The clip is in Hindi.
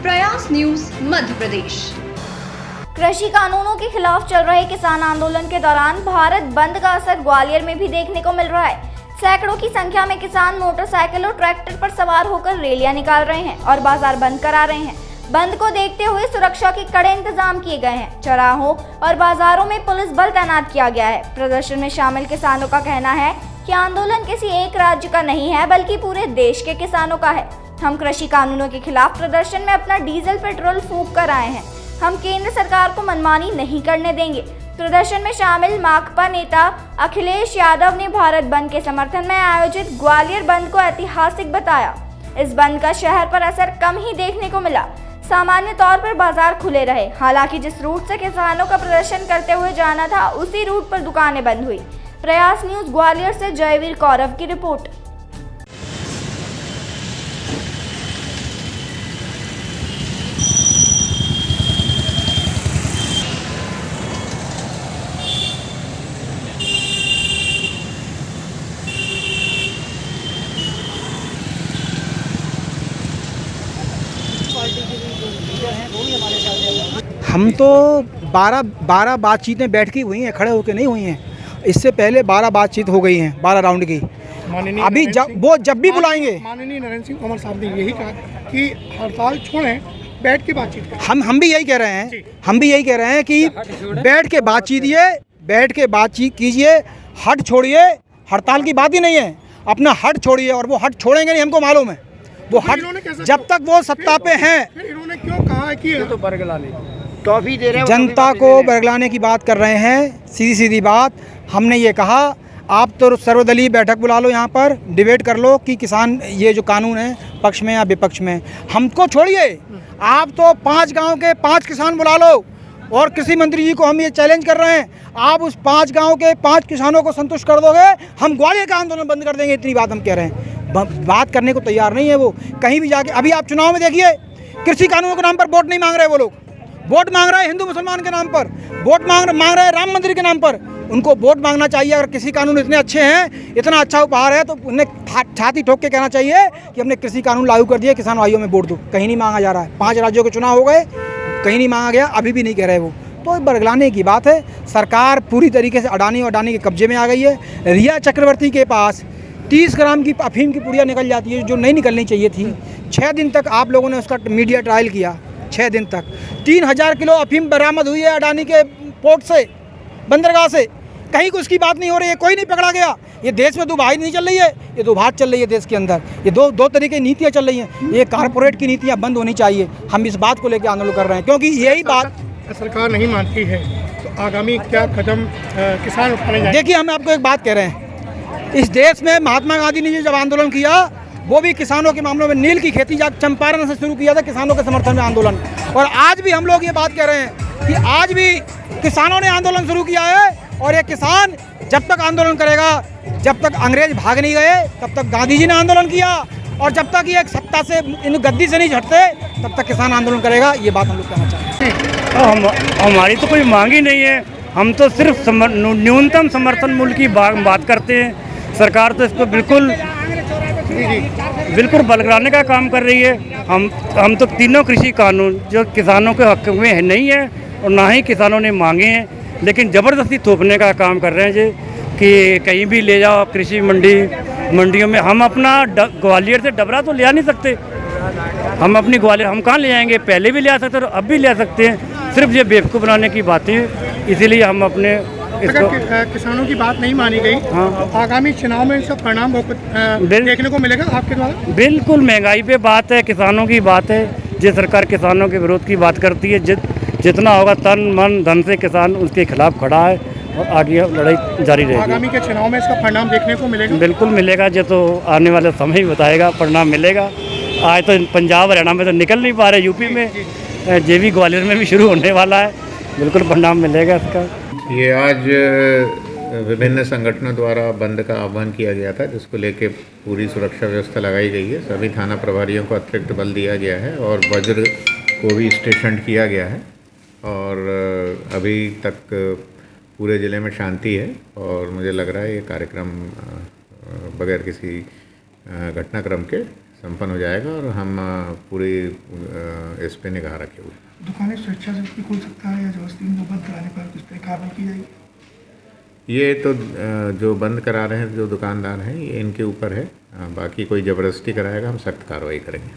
प्रयास न्यूज मध्य प्रदेश। कृषि कानूनों के खिलाफ चल रहे किसान आंदोलन के दौरान भारत बंद का असर ग्वालियर में भी देखने को मिल रहा है। सैकड़ों की संख्या में किसान मोटरसाइकिल और ट्रैक्टर पर सवार होकर रैलियां निकाल रहे हैं और बाजार बंद करा रहे हैं। बंद को देखते हुए सुरक्षा के कड़े इंतजाम किए गए हैं। चौराहों और बाजारों में पुलिस बल तैनात किया गया है। प्रदर्शन में शामिल किसानों का कहना है कि आंदोलन किसी एक राज्य का नहीं है, बल्कि पूरे देश के किसानों का है। हम कृषि कानूनों के खिलाफ प्रदर्शन में अपना डीजल पेट्रोल फूंक कर आए हैं। हम केंद्र सरकार को मनमानी नहीं करने देंगे। प्रदर्शन में शामिल माकपा नेता अखिलेश यादव ने भारत बंद के समर्थन में आयोजित ग्वालियर बंद को ऐतिहासिक बताया। इस बंद का शहर पर असर कम ही देखने को मिला। सामान्य तौर पर बाजार खुले रहे। हालांकि जिस रूट से किसानों का प्रदर्शन करते हुए जाना था, उसी रूट पर दुकानें बंद हुई। प्रयास न्यूज ग्वालियर से जयवीर कौरव की रिपोर्ट। हम तो 12 बातचीतें बैठ की हुई हैं, खड़े होकर नहीं हुई हैं। इससे पहले 12 बातचीत हो गई हैं, 12 राउंड की। अभी जब भी बुलाएंगे। माननीय नरेंद्र सिंह तोमर साहब ने यही कहा कि हड़ताल छोड़ें, बैठ के बातचीत करें। हम भी यही कह रहे हैं। हम भी यही कह रहे हैं कि बैठ के बातचीत कीजिए। हट छोड़िए, हड़ताल की बात ही नहीं है। अपना हट छोड़िए, और वो हट छोड़ेंगे नहीं, हमको मालूम है। वो हट जब तक वो सत्ता पे हैं। इन्होंने क्यों कहा है कि तो बरगलाने टॉफी दे रहे हैं, जनता को बरगलाने की बात कर रहे हैं। सीधी बात हमने ये कहा, आप तो सर्वदलीय बैठक बुला लो, यहाँ पर डिबेट कर लो कि किसान ये जो कानून है पक्ष में या विपक्ष में। हमको छोड़िए, आप तो 5 गांव के 5 किसान बुला लो। और कृषि मंत्री जी को हम ये चैलेंज कर रहे हैं, आप उस 5 गांव के 5 किसानों को संतुष्ट कर दोगे, हम ग्वालियर का आंदोलन बंद कर देंगे। इतनी बात हम कह रहे हैं। बात करने को तैयार नहीं है वो। कहीं भी जाके अभी आप चुनाव में देखिए, कृषि कानूनों के नाम पर वोट नहीं मांग रहे वो लोग। वोट मांग रहे हैं हिंदू मुसलमान के नाम पर, वोट मांग रहे हैं राम मंदिर के नाम पर। उनको वोट मांगना चाहिए। अगर कृषि कानून इतने अच्छे हैं, इतना अच्छा उपहार है, तो उन्हें छाती ठोक के कहना चाहिए कि हमने कृषि कानून लागू कर दिए, किसान भाइयों में वोट दो। कहीं नहीं मांगा जा रहा है। 5 राज्यों के चुनाव हो गए, कहीं नहीं मांगा गया, अभी भी नहीं कह रहे वो। तो बरगलाने की बात है। सरकार पूरी तरीके से अडानी के कब्जे में आ गई है। रिया चक्रवर्ती के पास 30 ग्राम की अफीम की पुड़िया निकल जाती है, जो नहीं निकलनी चाहिए थी। 6 दिन तक आप लोगों ने उसका मीडिया ट्रायल किया। 6 दिन तक 3000 किलो अफीम बरामद हुई है अडानी के पोर्ट से, बंदरगाह से। कहीं को उसकी बात नहीं हो रही है, कोई नहीं पकड़ा गया। ये देश में दुभाई नहीं चल रही है, ये दुभाट चल रही है देश के अंदर। ये दो तरीके की नीतियाँ चल रही हैं। ये कारपोरेट की नीतियाँ बंद होनी चाहिए। हम इस बात को लेकर आंदोलन कर रहे हैं, क्योंकि यही बात सरकार नहीं मानती है। तो आगामी क्या कदम किसान उठाने जाएंगे? देखिए, हम आपको एक बात कह रहे हैं। इस देश में महात्मा गांधी ने जब आंदोलन किया, वो भी किसानों के मामलों में नील की खेती चंपारण से शुरू किया था, किसानों के समर्थन में आंदोलन। और आज भी हम लोग ये बात कह रहे हैं कि आज भी किसानों ने आंदोलन शुरू किया है। और ये किसान जब तक आंदोलन करेगा, जब तक अंग्रेज भाग नहीं गए, तब तक गांधी जी ने आंदोलन किया। और जब तक ये सत्ता से, इन गद्दी से नहीं झटते, तब तक किसान आंदोलन करेगा। ये बात हम लोग कहना चाहते हैं। हमारी तो कोई मांग ही नहीं है। हम तो सिर्फ न्यूनतम समर्थन मूल्य की बात करते हैं। सरकार तो इसको बिल्कुल बरगलाने का काम कर रही है। हम तो तीनों कृषि कानून जो किसानों के हक में नहीं है और ना ही किसानों ने मांगे हैं, लेकिन ज़बरदस्ती थोपने का काम कर रहे हैं जी, कि कहीं भी ले जाओ कृषि मंडियों में। हम अपना ग्वालियर से डबरा तो ले आ नहीं सकते। हम अपनी ग्वालियर हम कहाँ ले जाएंगे? पहले भी ले आ सकते और अब भी ले आ सकते हैं। सिर्फ ये बेवकूफ़ बनाने की बातें, इसीलिए हम अपने अगर किसानों की बात नहीं मानी गई, हाँ, आगामी चुनाव में इसका परिणाम देखने को मिलेगा आपके द्वारा? बिल्कुल, महंगाई पे बात है, किसानों की बात है। जिस सरकार किसानों के विरोध की बात करती है, जितना होगा तन मन धन से किसान उसके खिलाफ खड़ा है और आगे लड़ाई जारी रहेगी। आगामी के चुनाव में इसका परिणाम देखने को मिलेगा? बिल्कुल मिलेगा। जो तो आने वाले समय ही बताएगा, परिणाम मिलेगा। आज तो पंजाब हरियाणा में तो निकल नहीं पा रहे, यूपी में जेवी ग्वालियर में भी शुरू होने वाला है। बिल्कुल परिणाम मिलेगा इसका। ये आज विभिन्न संगठनों द्वारा बंद का आह्वान किया गया था, जिसको लेके पूरी सुरक्षा व्यवस्था लगाई गई है। सभी थाना प्रभारियों को अतिरिक्त बल दिया गया है और वज्र को भी स्टेशन किया गया है। और अभी तक पूरे ज़िले में शांति है और मुझे लग रहा है ये कार्यक्रम बगैर किसी घटनाक्रम के संपन्न हो जाएगा और हम पूरी इस पे निगाह रखे हुए। दुकानें स्वेच्छा से भी खोल सकता है या जबरदस्ती उनको बंद कराने पर किस तरह कार्रवाई की जाएगी? ये तो जो बंद करा रहे हैं जो दुकानदार हैं ये इनके ऊपर है, बाकी कोई ज़बरदस्ती कराएगा हम सख्त कार्रवाई करेंगे।